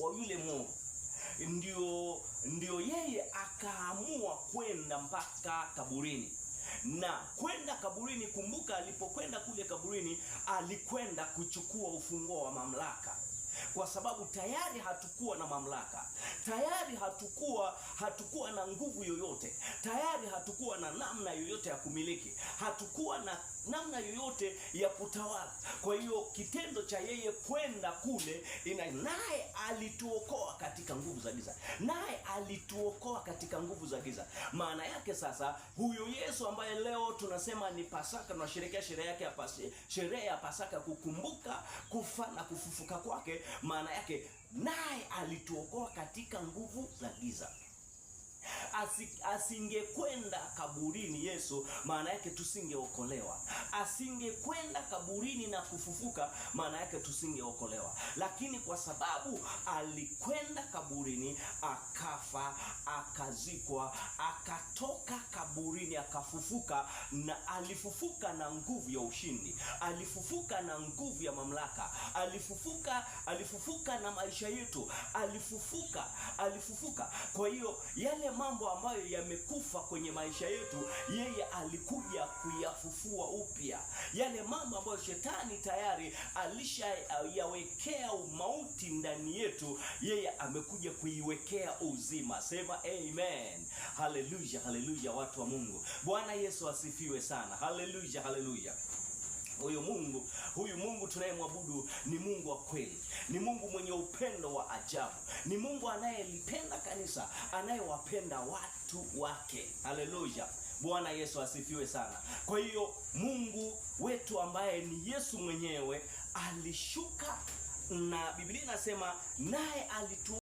wa yule mwovu, ndio yeye akaamua kwenda mpaka kaburini. Na kwenda kaburini, kumbuka alipokwenda kule kaburini alikwenda kuchukua ufunguo wa mamlaka, kwa sababu tayari hatukuwa na mamlaka, tayari hatukuwa na nguvu yoyote, tayari hatukuwa na namna yoyote ya kumiliki, hatukuwa na namna yoyote ya kutawala. Kwa hiyo kitendo cha yeye kwenda kule, naye alituokoa katika nguvu za giza, naye alituokoa katika nguvu za giza. Maana yake sasa, huyo Yesu ambaye leo tunasema ni Pasaka, tunasherehekea sherehe ya Pasaka, kukumbuka kufa na kufufuka kwake, maana yake naye alituokoa katika nguvu za giza. Asingekwenda kaburini Yesu, maana yake tusingeokolewa. Asingekwenda kaburini na kufufuka, maana yake tusingeokolewa. Lakini kwa sababu alikwenda kaburini, akafa, akazikwa, akatoka kaburini, akafufuka, na alifufuka na nguvu ya ushindi, alifufuka na nguvu ya mamlaka, alifufuka na maisha yetu, alifufuka. Kwa hiyo yale mambo ambayo yamekufa kwenye maisha yetu, yeye alikuja kuyafufua upya. Yale mambo ambayo shetani tayari alishayawekea mauti ndani yetu, yeye amekuja kuiwekea uzima. Sema amen. Haleluya, haleluya, watu wa Mungu. Bwana Yesu asifiwe sana. Haleluya, haleluya. Huyu Mungu tunayemwabudu ni Mungu wa kweli, ni Mungu mwenye upendo wa ajabu, ni Mungu anayelipenda kanisa, anayewapenda watu wake. Haleluya, Bwana Yesu asifiwe sana. Kwa hiyo Mungu wetu ambaye ni Yesu mwenyewe alishuka, na Biblia inasema naye alitu